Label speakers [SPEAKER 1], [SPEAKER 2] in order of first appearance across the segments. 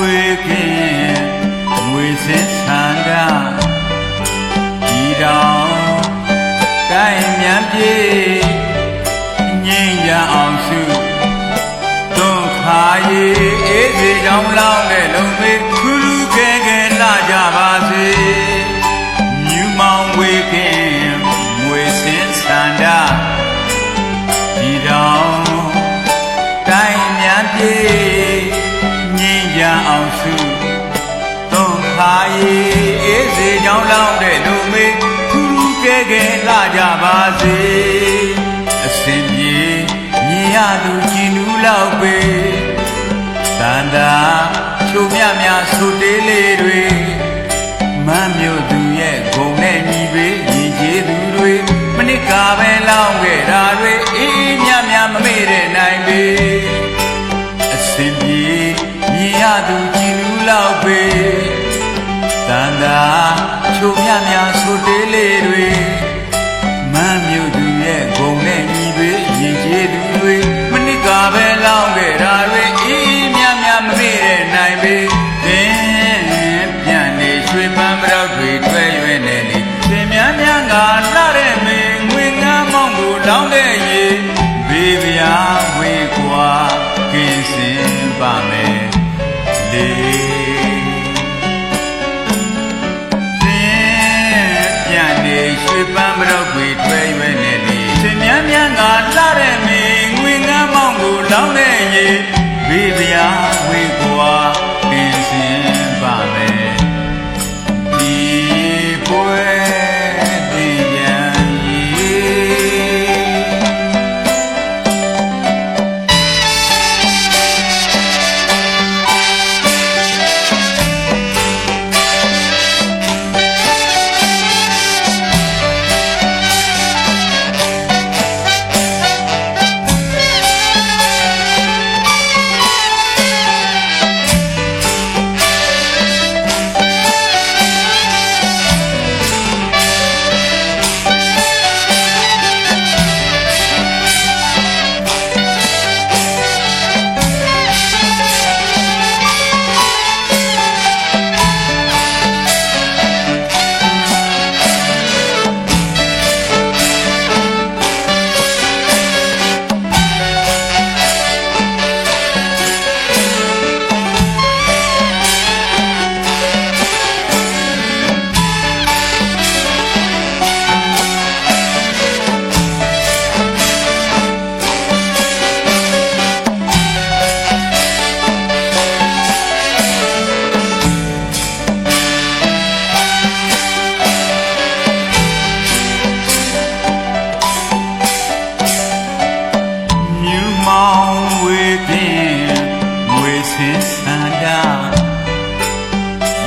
[SPEAKER 1] ဝေခင်ငွေစင်ဆန္ဒဒီတော်တိုင်းမြန်ပြေငြိမ်းရအောင်စုသွန်ခါရီအေးစေကြောင်းလောင်းတဲ့လုံမေခူးလူကဲကဲလာကြပါစေမြူမောင်ဝေခင်ငွေစင်ဆန္ဒဒီတော်တိုင်းမြန်ပြေငြိမ်းရအောင်စုသွန်ခါရီအေးစေကြောင်းလောင်းတဲ့လုံမေခူးလူကဲကဲလာကြပါစေအစဉ်ပြေမြင်ရသူကြည်နူးလောက်ပေတန်တာချိုမြမြဆုတေးလေးတွေမမ်းမြို့သူရဲ့ဂုံနဲ့ညီပေရင်ကျေးသူတွေမနစ်ကပဲလောင်းခဲ့တာတွေအေးမြမြမမေ့တဲ့နိုင်ပေအစဉ်ပြေမြင်ရသူကြည်နူးလောက်ပေတန်တာချိုမြမြဆုတေးလေးတွေမမ်းမြို့သူရဲ့ဂုံနဲ့ညီပေရင်ကျေးသူတွေမနစ်ကပဲလောင်းခဲ့တာတွေအေးမြမြမမေ့တဲ့နိုင်ပေပြန်နေရွှေပန်းပရောက်တွေတွဲရွယ်နေလေသင်များများကလှတဲ့မေငွေငမ်းမောင်းကိုလောင်းတဲ့ရေဘေးဗျာဝေကွာကင်းစင်ပါမယ်လေပြန်နေရွှေပန်းပရောက်တွေတွဲရွယ်နေလေသင်များများကလှတဲ့မေငွေငမ်းမောင်းကိုလောင်းတဲ့ရေဘေးဗျာဝေကွာကင်းစင်ပါမယ်ဒီပွဲဒီရန်ဒ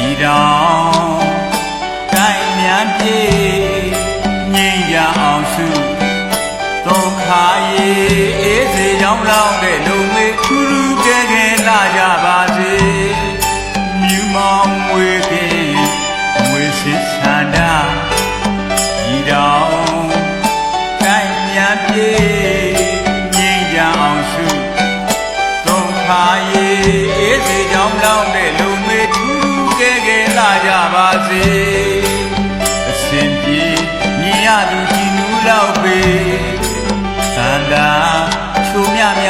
[SPEAKER 1] ီတော်တိုင်းမြန်ပြေငြိမ်းရအောင်စုသုံးခါရီအေးစေကြောင်းလောင်းတဲ့လုံမေခူးလူကဲကဲလာကြပါစေမြူမောင်ဝေခင်ငွေစစ်ဆန္ဒဒီတော်တိုင်းမြန်ပြေငြိမ်းရအောင်စုသုံးခါရီအေးစေကြောင်းလောင်းတဲ့လုံမေခူးကဲကဲလာကြပါစေအစဉ်ပြေမြင်ရသူကြည်နူးလောက်ပေသန္တာချိုမြမြ